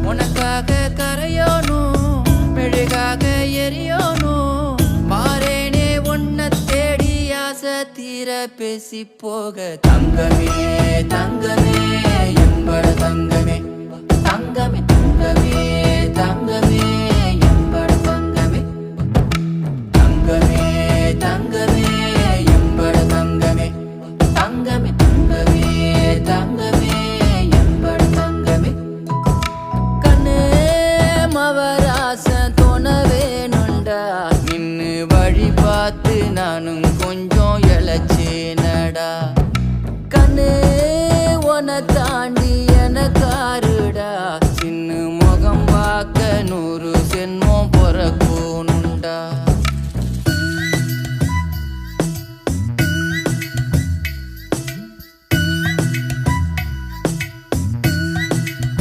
உனக்காக கரையோனும் மெழுகாக எரியோனும் மாறேனே உன்னை தேடி ஆசை தீர பேசி போக தங்கமே தங்கமே என்பட தங்கமே